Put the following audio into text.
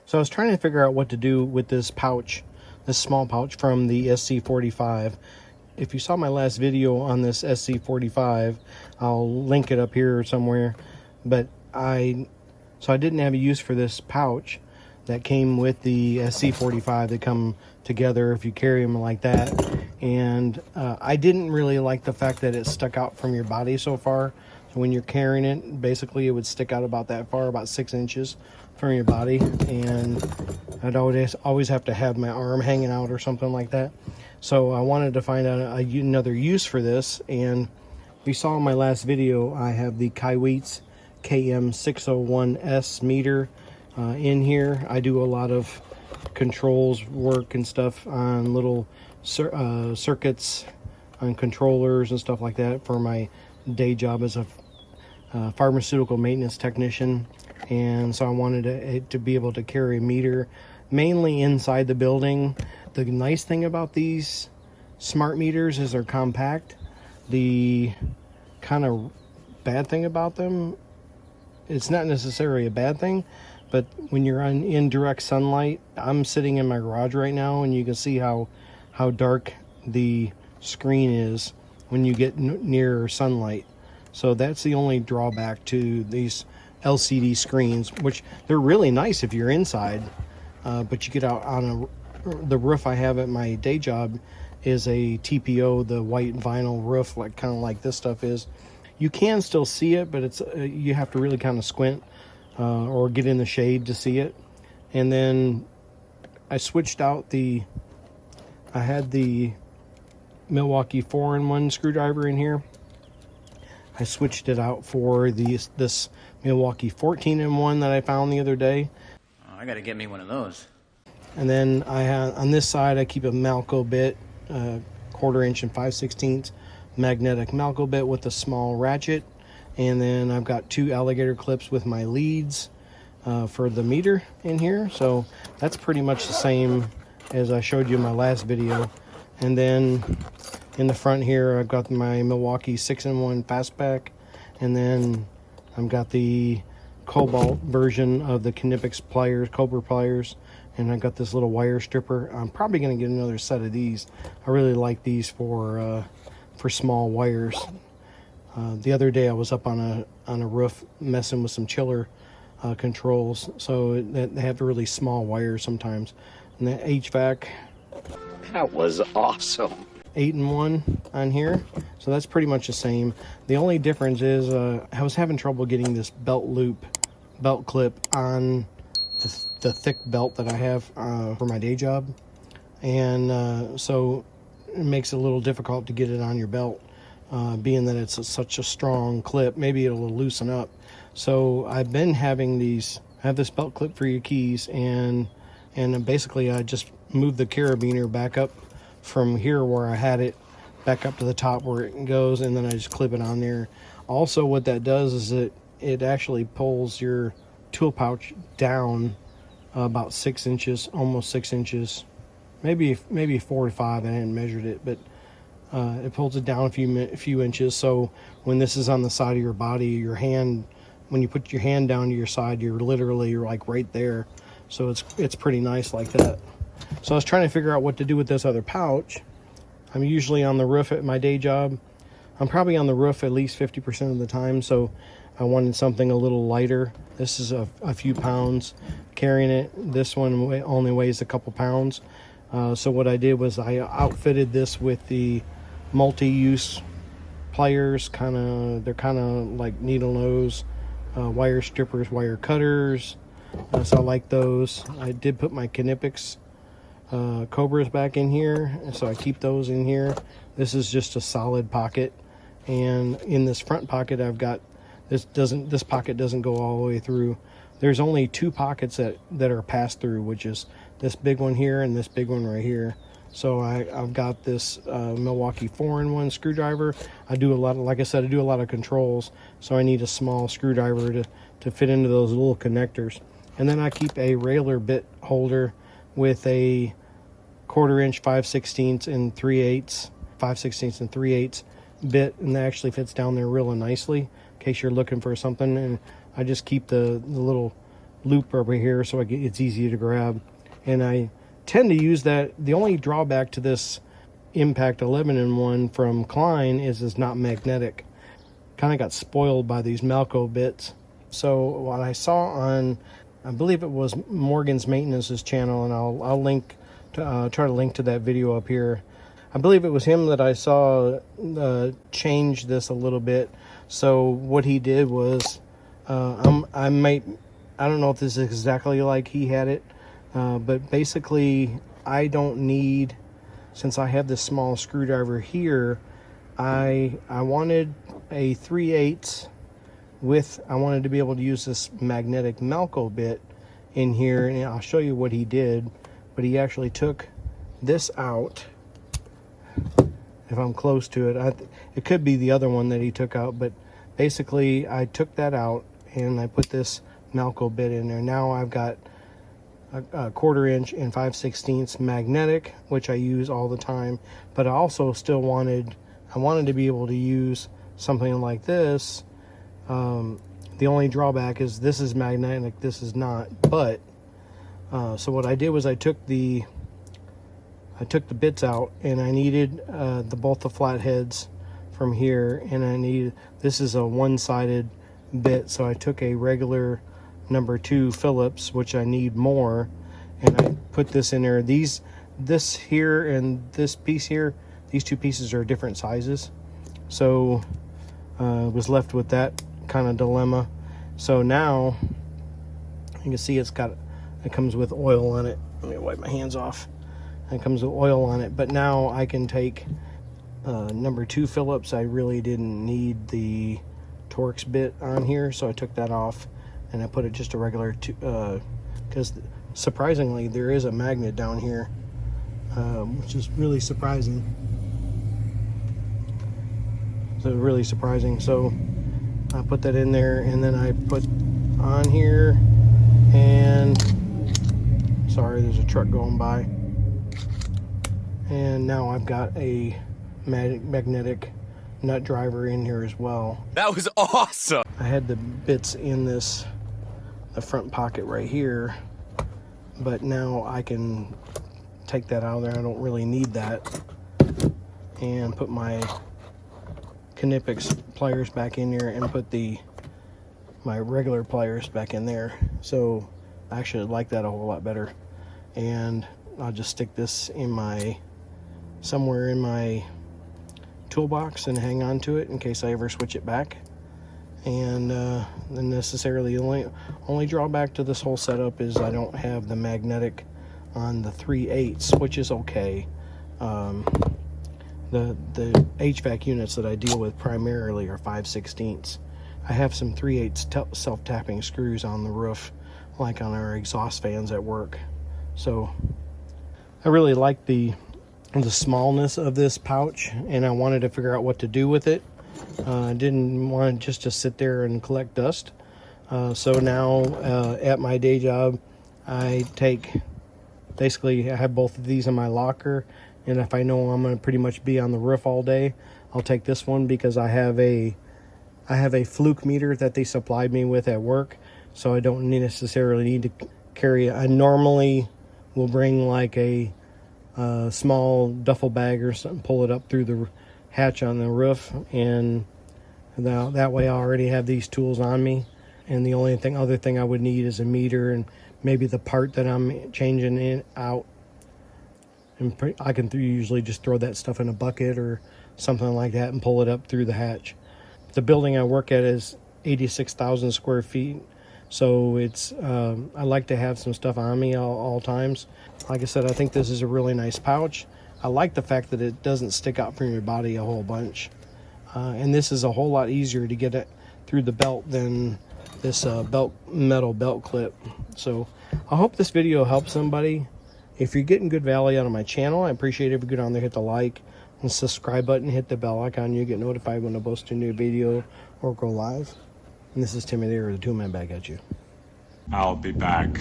So I was trying to figure out what to do with this pouch, this small pouch from the SC-45. If you saw my last video on this SC-45, I'll link it up here somewhere. But I didn't have a use for this pouch that came with the SC-45. They come together if you carry them like that. And I didn't really like the fact that it stuck out from your body so far. So when you're carrying it, basically it would stick out about that far, about 6 inches from your body. And I'd always have to have my arm hanging out or something like that. So I wanted to find out another use for this. And if you saw in my last video, I have the Kaiweets KM601S meter in here. I do a lot of controls work and stuff on little circuits on controllers and stuff like that for my day job as a pharmaceutical maintenance technician. And so I wanted it to be able to carry a meter mainly inside the building. The nice thing about these smart meters is they're compact. The kind of bad thing about them, it's not necessarily a bad thing, but when you're in direct sunlight, I'm sitting in my garage right now and you can see how dark the screen is when you get near sunlight. So that's the only drawback to these LCD screens, which they're really nice if you're inside, but you get out on the roof I have at my day job is a TPO, the white vinyl roof, kind of like this stuff is. You can still see it, but it's you have to really kind of squint or get in the shade to see it. And then I switched out I had the Milwaukee 4-in-1 screwdriver in here. I switched it out for this Milwaukee 14-in-1 that I found the other day. Oh, I gotta get me one of those. And then I have on this side I keep a Malco bit, 1/4 inch and 5/16 magnetic Malco bit with a small ratchet. And then I've got 2 alligator clips with my leads for the meter in here. So that's pretty much the same as I showed you in my last video. And then in the front here I've got my Milwaukee 6-in-1 fastpack, and then I've got the Cobalt version of the Kinepix pliers, Cobra pliers, and I've got this little wire stripper. I'm probably going to get another set of these. I really like these for small wires. The other day I was up on a roof messing with some chiller controls, so they have really small wires sometimes. And the HVAC, that was awesome. 8-in-1 on here, so that's pretty much the same. The only difference is I was having trouble getting this belt clip on the thick belt that I have for my day job, and so it makes it a little difficult to get it on your belt, being that it's such a strong clip. Maybe it'll loosen up. So I've been having have this belt clip for your keys, and basically I just moved the carabiner back up from here where I had it back up to the top where it goes, and then I just clip it on there. Also what that does is it actually pulls your tool pouch down about 6 inches, almost 6 inches, maybe 4 to 5. I hadn't measured it, but it pulls it down a few inches. So when this is on the side of your body, your hand, when you put your hand down to your side, you're like right there. So it's pretty nice like that. So I was trying to figure out what to do with this other pouch. I'm usually on the roof at my day job. I'm probably on the roof at least 50% of the time, so I wanted something a little lighter. This is a few pounds carrying it. This one only weighs a couple pounds. So what I did was I outfitted this with the multi-use pliers. They're kind of like needle nose, wire strippers, wire cutters. So I like those. I did put my Kinepix Cobras back in here, so I keep those in here. This is just a solid pocket, and in this front pocket I've got this pocket doesn't go all the way through. There's only 2 pockets that are pass through, which is this big one here and this big one right here. So I've got this Milwaukee 4-in-1 screwdriver. I do a lot of, like I said, I do a lot of controls, so I need a small screwdriver to fit into those little connectors. And then I keep a railer bit holder with a 1/4 inch 5/16 and 3/8, 5/16 and 3/8 bit, and that actually fits down there really nicely in case you're looking for something. And I just keep the little loop over here so it's easy to grab. And I tend to use that. The only drawback to this Impact 11-in-1 from Klein is it's not magnetic. Kind of got spoiled by these Malco bits. So what I saw on, I believe it was Morgan's Maintenance's channel, and I'll link to try to link to that video up here. I believe it was him that I saw change this a little bit. So what he did was, I don't know if this is exactly like he had it, but basically I don't need, since I have this small screwdriver here, I wanted a 3/8 with, I wanted to be able to use this magnetic Malco bit in here, and I'll show you what he did. But he actually took this out. If I'm close to it, it could be the other one that he took out, but basically I took that out and I put this Malco bit in there. Now I've got a 1/4 inch and 5/16 magnetic, which I use all the time, but I also still wanted to be able to use something like this. The only drawback is this is magnetic, this is not. But so what I did was I took the bits out, and I needed both the flatheads from here, and this is a one-sided bit, so I took a regular number 2 Phillips, which I need more, and I put this in there. This here and this piece here, these two pieces are different sizes, so was left with that kind of dilemma. So now you can see it comes with oil on it. Let me wipe my hands off. It comes with oil on it, but now I can take number 2 Phillips. I really didn't need the Torx bit on here, so I took that off and I put it just a regular because surprisingly there is a magnet down here, which is really surprising. So really surprising. So I put that in there, and then I put on here, and sorry, there's a truck going by. And now I've got a magnetic nut driver in here as well. That was awesome! I had the bits in the front pocket right here, but now I can take that out of there. I don't really need that. And put my Knipex pliers back in here and put my regular pliers back in there. So I actually like that a whole lot better. And I'll just stick this in somewhere in my toolbox and hang on to it in case I ever switch it back. And then necessarily the only drawback to this whole setup is I don't have the magnetic on the 3/8, which is okay. The HVAC units that I deal with primarily are 5/16. I have some 3/8 self-tapping screws on the roof, like on our exhaust fans at work. So I really like the smallness of this pouch, and I wanted to figure out what to do with it. I didn't want just to sit there and collect dust. So now at my day job, I have both of these in my locker, and if I know I'm going to pretty much be on the roof all day, I'll take this one because I have a fluke meter that they supplied me with at work, so I don't necessarily need to carry it. I normally will bring like a small duffel bag or something, pull it up through the hatch on the roof, and that way I already have these tools on me. And the only other thing I would need is a meter and maybe the part that I'm changing out. And I can usually just throw that stuff in a bucket or something like that and pull it up through the hatch. The building I work at is 86,000 square feet, so it's I like to have some stuff on me all times. Like I said, I think this is a really nice pouch. I like the fact that it doesn't stick out from your body a whole bunch, and this is a whole lot easier to get it through the belt than this metal belt clip. So I hope this video helps somebody. If you're getting good value out of my channel, I appreciate it if you go down there, hit the like and subscribe button, hit the bell icon. You get notified when I post a new video or go live. And this is Timmy there with a 2-man back at you. I'll be back.